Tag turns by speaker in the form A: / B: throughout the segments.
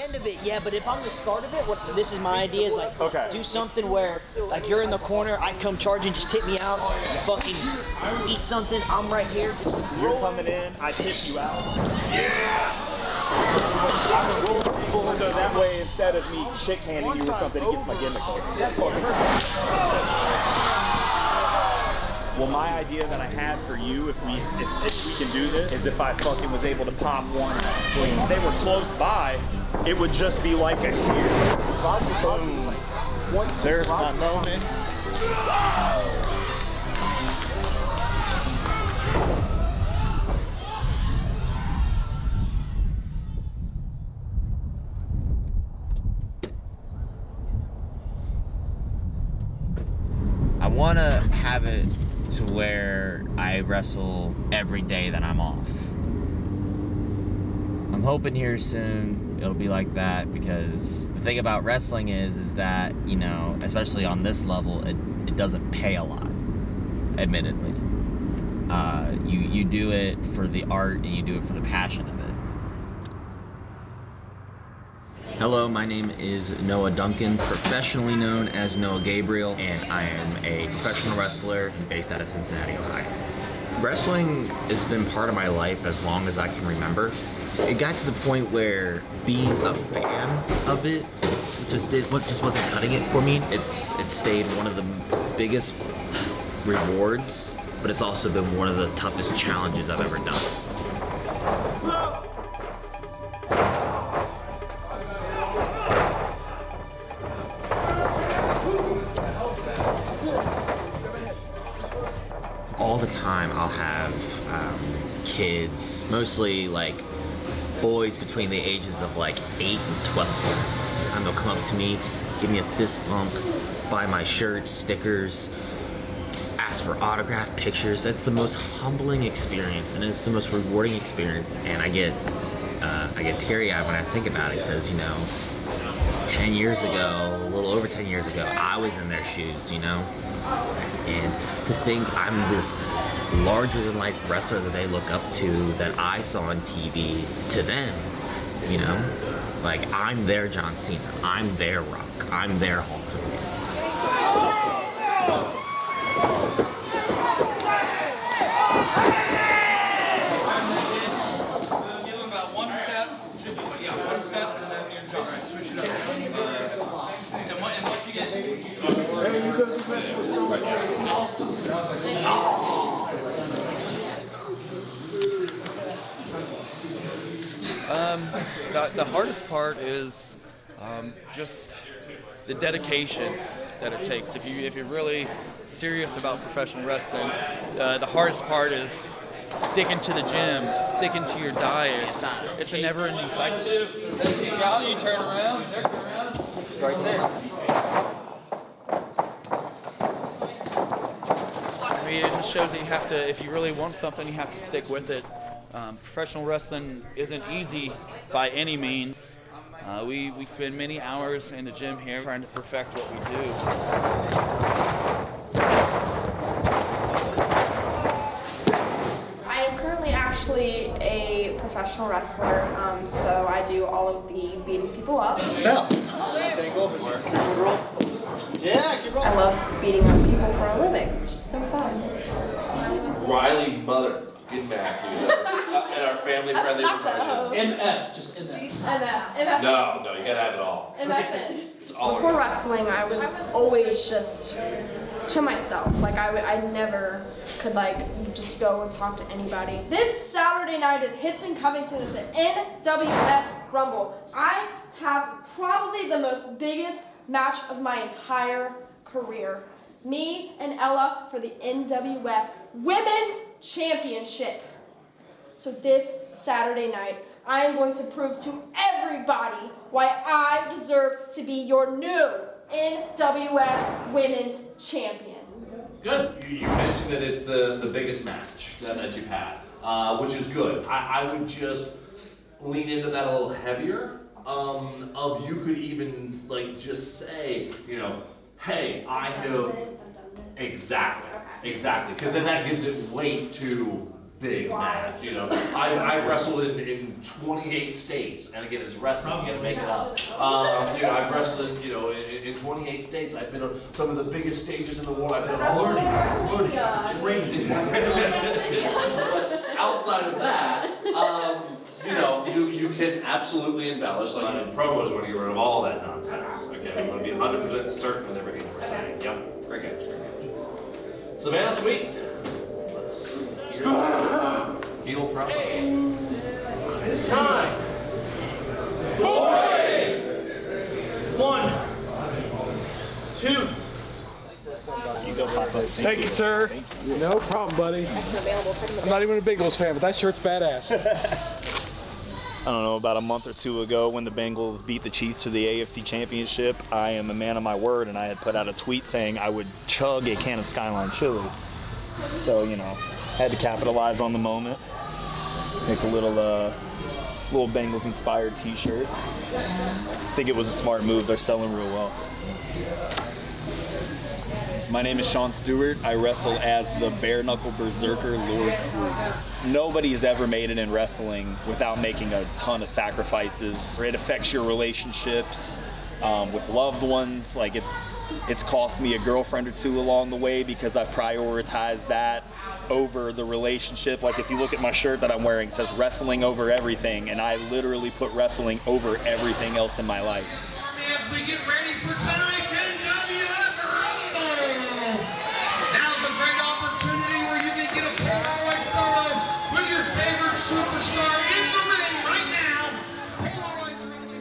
A: the end of it, yeah, but if I'm the start of it, this is my idea, is like, do something where, like, you're in the corner, I come charging, just tip me out, you fucking eat something, I'm right here.
B: You're coming in, I tip you out. Yeah! So that way, instead of me chick-handing you or something, it gets my gimmick. Well, my idea that I had for you, if we can do this, is if I fucking was able to pop one when they were close by, it would just be like a here. Boom. There's my moment.
C: I want to have it to where I wrestle every day that I'm off. I'm hoping here soon it'll be like that, because the thing about wrestling is that, you know, especially on this level, it doesn't pay a lot, admittedly. You do it for the art and you do it for the passion of it. Hello, my name is Noah Duncan, professionally known as Noah Gabriel, and I am a professional wrestler based out of Cincinnati, Ohio. Wrestling has been part of my life as long as I can remember. It got to the point where being a fan of it just wasn't cutting it for me. It's stayed one of the biggest rewards, but it's also been one of the toughest challenges I've ever done. All the time I'll have kids, mostly like boys between the ages of like 8 and 12. And they'll come up to me, give me a fist bump, buy my shirts, stickers, ask for autographed pictures. That's the most humbling experience, and it's the most rewarding experience. And I get teary-eyed when I think about it, because, you know, 10 years ago, a little over 10 years ago, I was in their shoes, you know? And to think I'm this larger-than-life wrestler that they look up to, that I saw on TV, to them, you know? Like, I'm their John Cena, I'm their Rock, I'm their Hulk Hogan.
D: Give him about one step, one step, and then you're jump. Switch it up. And once you get...
E: The hardest part is just the dedication that it takes. If you're really serious about professional wrestling, the hardest part is sticking to the gym, sticking to your diet. It's a never-ending cycle.
D: You turn around, It's right there.
E: I mean, it just shows that you have to, if you really want something, you have to stick with it. Professional wrestling isn't easy by any means. We spend many hours in the gym here trying to perfect what we do.
F: I am currently actually a professional wrestler, so I do all of the beating people up.
G: Yeah, keep rolling.
F: I love beating up people for a living. It's just so fun.
H: Riley Mother, good Matthews, and our family-friendly version.
D: NF, just NF.
F: NF.
H: No, you gotta have it all. It's all
F: Before
H: organic.
F: wrestling, I was always just to myself. Like, I never could, like, just go and talk to anybody. This Saturday night at Hitson Covington is the NWF Rumble. I have probably the most biggest match of my entire career. Me and Ella for the NWF Women's Championship. So this Saturday night, I am going to prove to everybody why I deserve to be your new NWF Women's Champion.
H: Good. You mentioned that it's the biggest match that you've had, which is good. I would just lean into that a little heavier. Of you could even like just say, you know, hey, I have exactly, because then that gives it weight to big match. You know, I wrestled in 28 states, and again, it's wrestling. You gotta make it up. You know, I've wrestled in 28 states. I've been on some of the biggest stages in the world. I've been on training. But outside of that, you know, you can absolutely embellish. Like in promos, when you get rid of all that nonsense. Okay, we want to be 100% certain with everything that we're saying. Yep, great catch, great catch. Savannah Sweet. Let's hear heel promo. It's time. 4, 1, 2.
B: You go pop up.
G: Thank you, sir. Thank you. No problem, buddy. I'm not even a Big Eagles fan, but that shirt's badass.
B: I don't know, about a month or two ago when the Bengals beat the Chiefs to the AFC Championship, I am a man of my word, and I had put out a tweet saying I would chug a can of Skyline chili. So, you know, had to capitalize on the moment. Make a little Bengals-inspired t-shirt. I think it was a smart move. They're selling real well. My name is Sean Stewart. I wrestle as the bare knuckle berserker Lord Crew. Nobody has ever made it in wrestling without making a ton of sacrifices. It affects your relationships with loved ones. Like it's cost me a girlfriend or two along the way because I've prioritized that over the relationship. Like if you look at my shirt that I'm wearing, it says wrestling over everything, and I literally put wrestling over everything else in my life.
D: As we get ready for tonight's NWF Rumble. Now's a great opportunity where you can get a Polaroid photo with your favorite superstar in the ring right now. Polaroids are only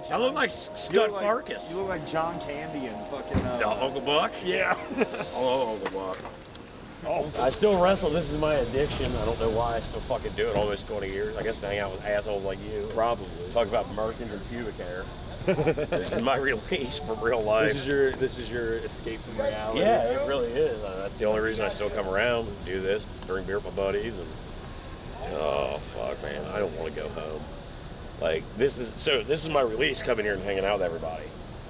B: I look like Scott Farkas. You look like John Candy and fucking Uncle Buck. Yeah.
I: Hello, Uncle Buck. Oh, I still wrestle. This is my addiction. I don't know why I still fucking do it almost 20 years. I guess to hang out with assholes like you. Probably. Talk about Merkins and pubic hair. This is my release from real life.
G: This is your escape from reality.
I: Yeah, it really is. That's the only reason I still come around and do this, drink beer with my buddies, and oh fuck, man, I don't want to go home. Like this is my release, coming here and hanging out with everybody.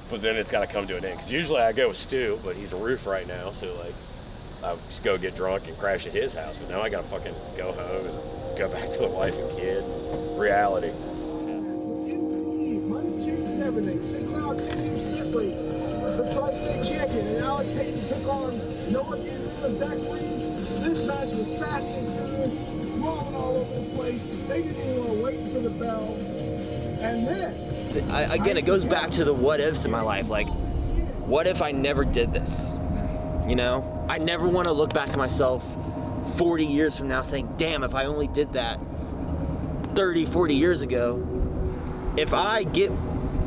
I: But then it's got to come to an end. Because usually I go with Stu, but he's a roof right now, so like I just go get drunk and crash at his house. But now I got to fucking go home and go back to the wife and kid. Reality.
J: Everything. Sid Cloud is Ripley, the tri-state champion, and Alex Hayden took on Noah Gibbs and Beck Reeves. This match was fast and furious, rolling all over the place. They didn't even want to wait for the bell. And then
A: again, it goes back to the what ifs in my life. Like, what if I never did this? You know, I never want to look back at myself 40 years from now saying, damn, if I only did that 30, 40 years ago. If I get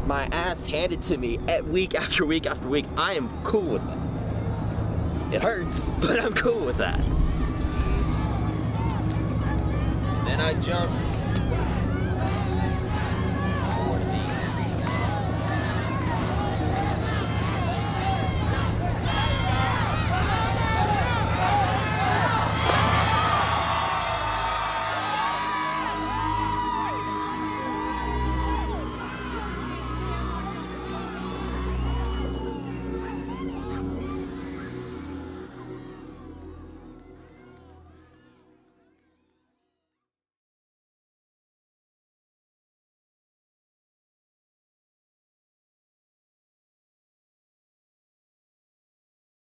A: my ass handed to me week after week after week, I am cool with that. It hurts, but I'm cool with that. Then I jump